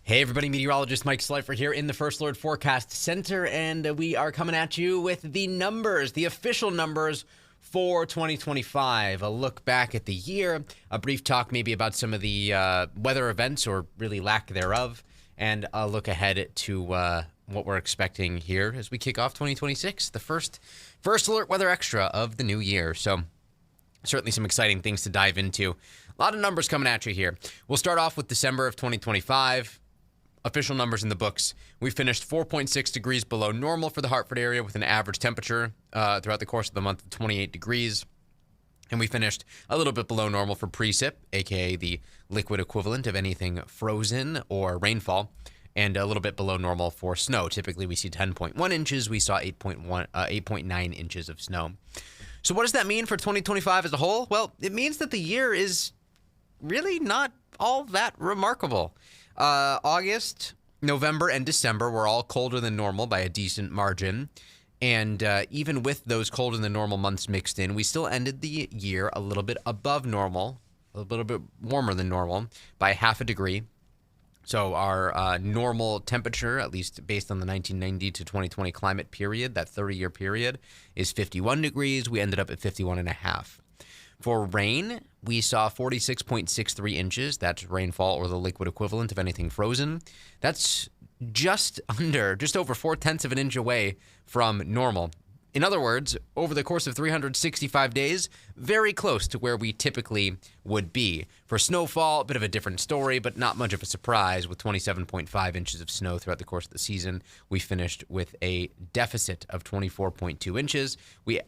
Hey everybody, meteorologist Mike Slifer here in the First Alert Forecast Center, and we are coming at you with the numbers, the official numbers for 2025. A look back at the year, a brief talk maybe about some of the weather events or really lack thereof, and a look ahead to what we're expecting here as we kick off 2026, the first Alert Weather Extra of the new year. So certainly some exciting things to dive into. A lot of numbers coming at you here. We'll start off with December of 2025. Official numbers in the books. We finished 4.6 degrees below normal for the Hartford area with an average temperature throughout the course of the month of 28 degrees. And we finished a little bit below normal for precip, aka the liquid equivalent of anything frozen or rainfall, and a little bit below normal for snow. Typically we see 10.1 inches. We saw 8.9 inches of snow. So what does that mean for 2025 as a whole? Well, it means that the year is really not all that remarkable. August, November, and December were all colder than normal by a decent margin. And even with those colder than normal months mixed in, we still ended the year a little bit above normal, a little bit warmer than normal by half a degree. So our normal temperature, at least based on the 1990 to 2020 climate period, that 30-year period, is 51 degrees. We ended up at 51 and a half. For rain, we saw 46.63 inches. That's rainfall or the liquid equivalent of anything frozen. That's just over 0.4 of an inch away from normal. In other words, over the course of 365 days, very close to where we typically would be. For snowfall, a bit of a different story, but not much of a surprise. With 27.5 inches of snow throughout the course of the season, we finished with a deficit of 24.2 inches. We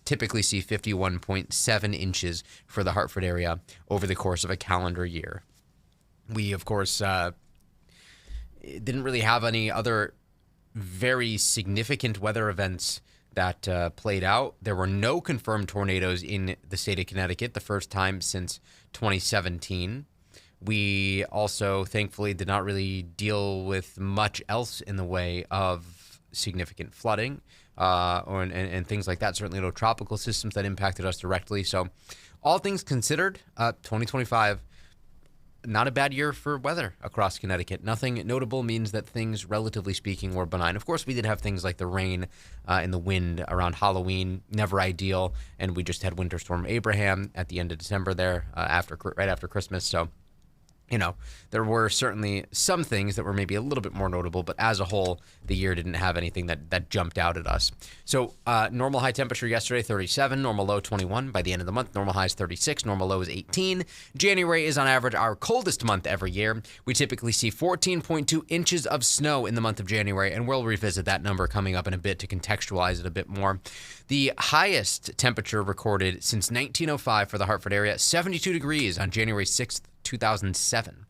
typically see 51.7 inches for the Hartford area over the course of a calendar year. We, of course, didn't really have any other very significant weather events that played out. There were no confirmed tornadoes in the state of Connecticut, the first time since 2017. We also, thankfully, did not really deal with much else in the way of significant flooding and things like that. Certainly no tropical systems that impacted us directly. So all things considered, 2025, not a bad year for weather across Connecticut. Nothing notable, means that things, relatively speaking, were benign. Of course, we did have things like the rain and the wind around Halloween, never ideal, and we just had Winter Storm Abraham at the end of December there, right after Christmas. So, there were certainly some things that were maybe a little bit more notable, but as a whole, the year didn't have anything that jumped out at us. So normal high temperature yesterday, 37, normal low 21. By the end of the month, normal high is 36, normal low is 18. January is on average our coldest month every year. We typically see 14.2 inches of snow in the month of January, and we'll revisit that number coming up in a bit to contextualize it a bit more. The highest temperature recorded since 1905 for the Hartford area, 72 degrees on January 6th, 2007.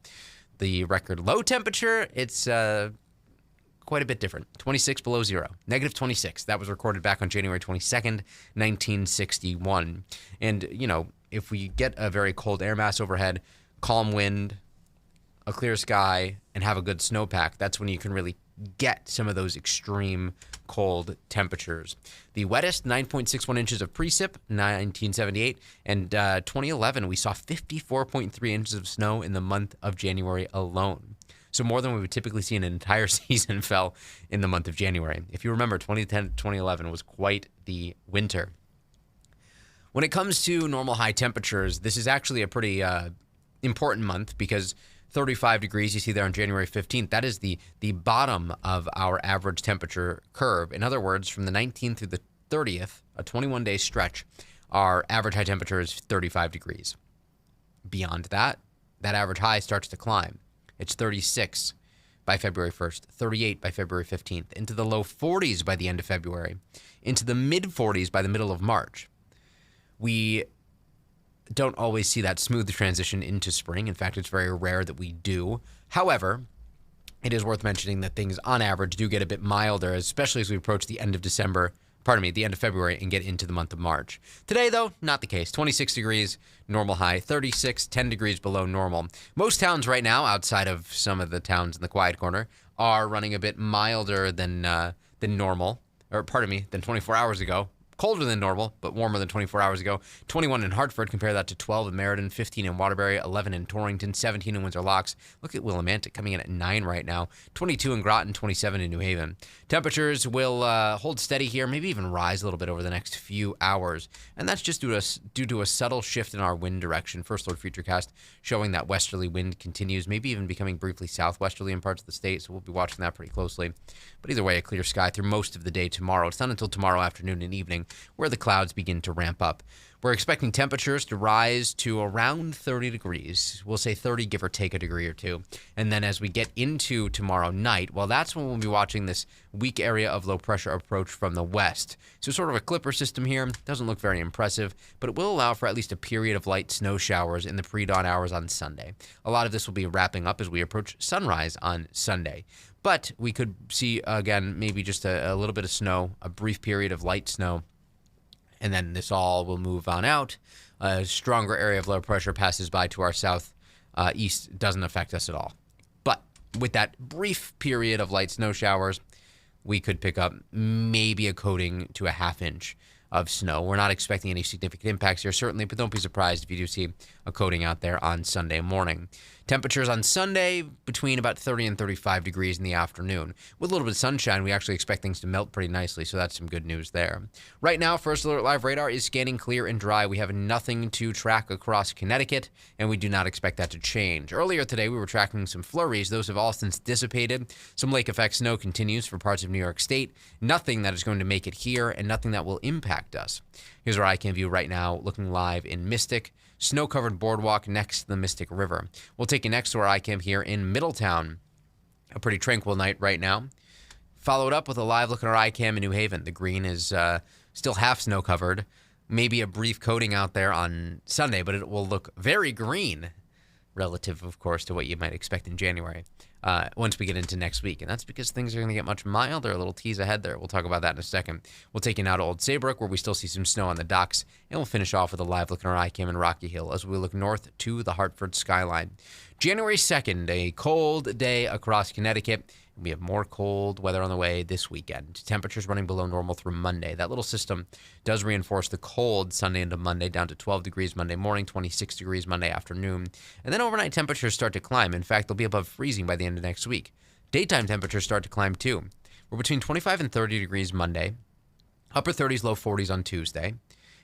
The record low temperature, it's quite a bit different. 26 below zero, negative 26. That was recorded back on January 22nd, 1961. And, if we get a very cold air mass overhead, calm wind, a clear sky, and have a good snowpack, that's when you can really get some of those extreme cold temperatures. The wettest, 9.61 inches of precip, 1978, and 2011, we saw 54.3 inches of snow in the month of January alone. So more than we would typically see in an entire season fell in the month of January. If you remember, 2010 to 2011 was quite the winter. When it comes to normal high temperatures, this is actually a pretty important month because 35 degrees you see there on January 15th, that is the bottom of our average temperature curve. In other words, from the 19th through the 30th, a 21-day stretch, our average high temperature is 35 degrees. Beyond that, that average high starts to climb. It's 36 by February 1st, 38 by February 15th, into the low 40s by the end of February, into the mid 40s by the middle of March. We don't always see that smooth transition into spring. In fact, it's very rare that we do. However, it is worth mentioning that things on average do get a bit milder, especially as we approach the end of the end of February and get into the month of March. Today, though, not the case. 26 degrees, normal high, 36, 10 degrees below normal. Most towns right now, outside of some of the towns in the quiet corner, are running a bit milder than normal, than 24 hours ago. colder than normal, but warmer than 24 hours ago. 21 in Hartford. Compare that to 12 in Meriden, 15 in Waterbury, 11 in Torrington, 17 in Windsor Locks. Look at Willimantic coming in at 9 right now. 22 in Groton, 27 in New Haven. Temperatures will hold steady here, maybe even rise a little bit over the next few hours. And that's just due to a subtle shift in our wind direction. First Alert Futurecast showing that westerly wind continues, maybe even becoming briefly southwesterly in parts of the state. So we'll be watching that pretty closely. But either way, a clear sky through most of the day tomorrow. It's not until tomorrow afternoon and evening where the clouds begin to ramp up. We're expecting temperatures to rise to around 30 degrees. We'll say 30, give or take a degree or two. And then as we get into tomorrow night, well, that's when we'll be watching this weak area of low pressure approach from the west. So sort of a clipper system here. Doesn't look very impressive, but it will allow for at least a period of light snow showers in the pre-dawn hours on Sunday. A lot of this will be wrapping up as we approach sunrise on Sunday. But we could see, again, maybe just a little bit of snow, a brief period of light snow, and then this all will move on out. A stronger area of low pressure passes by to our south east, doesn't affect us at all. But with that brief period of light snow showers, we could pick up maybe a coating to a half inch of snow. We're not expecting any significant impacts here, certainly, but don't be surprised if you do see a coating out there on Sunday morning. Temperatures on Sunday between about 30 and 35 degrees in the afternoon. With a little bit of sunshine, we actually expect things to melt pretty nicely, so that's some good news there. Right now, First Alert Live radar is scanning clear and dry. We have nothing to track across Connecticut, and we do not expect that to change. Earlier today, we were tracking some flurries. Those have all since dissipated. Some lake effect snow continues for parts of New York State. Nothing that is going to make it here, and nothing that will impact us. Here's our ICAM view right now, looking live in Mystic. Snow-covered boardwalk next to the Mystic River. We'll take you next to our iCam here in Middletown. A pretty tranquil night right now. Followed up with a live look at our iCam in New Haven. The green is still half snow-covered. Maybe a brief coating out there on Sunday, but it will look very green relative, of course, to what you might expect in January once we get into next week. And that's because things are going to get much milder. A little tease ahead there. We'll talk about that in a second. We'll take you now to Old Saybrook, where we still see some snow on the docks. And we'll finish off with a live look at our iCam in Rocky Hill as we look north to the Hartford skyline. January 2nd, a cold day across Connecticut. We have more cold weather on the way this weekend. Temperatures running below normal through Monday. That little system does reinforce the cold Sunday into Monday, down to 12 degrees Monday morning, 26 degrees Monday afternoon. And then overnight temperatures start to climb. In fact, they'll be above freezing by the end of next week. Daytime temperatures start to climb too. We're between 25 and 30 degrees Monday, upper 30s, low 40s on Tuesday.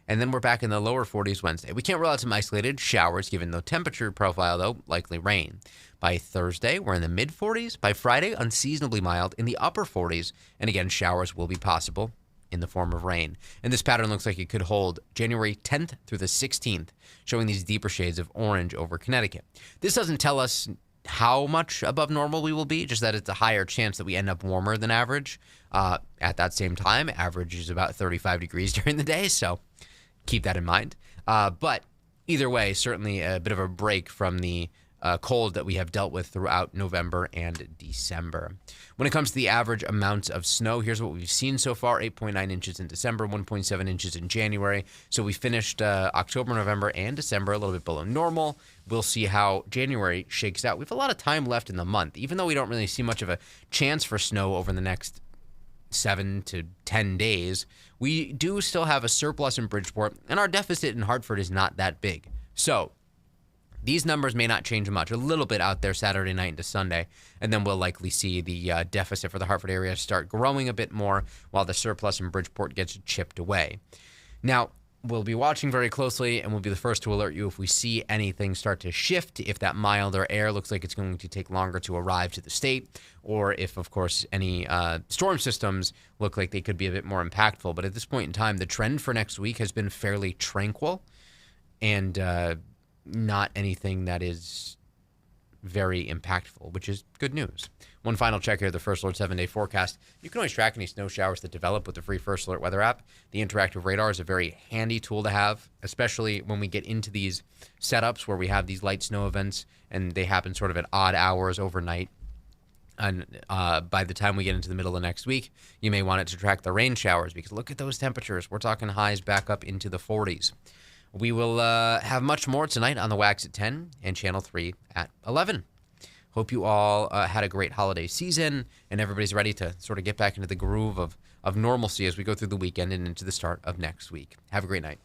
And then we're back in the lower 40s Wednesday. We can't rule out some isolated showers, given the temperature profile, though, likely rain. By Thursday, we're in the mid-40s. By Friday, unseasonably mild in the upper 40s. And again, showers will be possible in the form of rain. And this pattern looks like it could hold January 10th through the 16th, showing these deeper shades of orange over Connecticut. This doesn't tell us how much above normal we will be, just that it's a higher chance that we end up warmer than average. At that same time, average is about 35 degrees during the day, so keep that in mind. But either way, certainly a bit of a break from the cold that we have dealt with throughout November and December. When it comes to the average amounts of snow, here's what we've seen so far. 8.9 inches in December, 1.7 inches in January. So we finished October, November, and December a little bit below normal. We'll see how January shakes out. We have a lot of time left in the month, even though we don't really see much of a chance for snow over the next 7 to 10 days. We do still have a surplus in Bridgeport, and our deficit in Hartford is not that big. So these numbers may not change much, a little bit out there Saturday night into Sunday, and then we'll likely see the deficit for the Hartford area start growing a bit more while the surplus in Bridgeport gets chipped away. Now, we'll be watching very closely, and we'll be the first to alert you if we see anything start to shift, if that milder air looks like it's going to take longer to arrive to the state, or if, of course, any storm systems look like they could be a bit more impactful. But at this point in time, the trend for next week has been fairly tranquil and not anything that is very impactful, which is good news. One final check here, the First Alert 7-day forecast. You can always track any snow showers that develop with the free First Alert weather app. The interactive radar is a very handy tool to have, especially when we get into these setups where we have these light snow events and they happen sort of at odd hours overnight. And by the time we get into the middle of next week, you may want it to track the rain showers because look at those temperatures. We're talking highs back up into the 40s. We will have much more tonight on the Wax at 10 and Channel 3 at 11. Hope you all had a great holiday season and everybody's ready to sort of get back into the groove of normalcy as we go through the weekend and into the start of next week. Have a great night.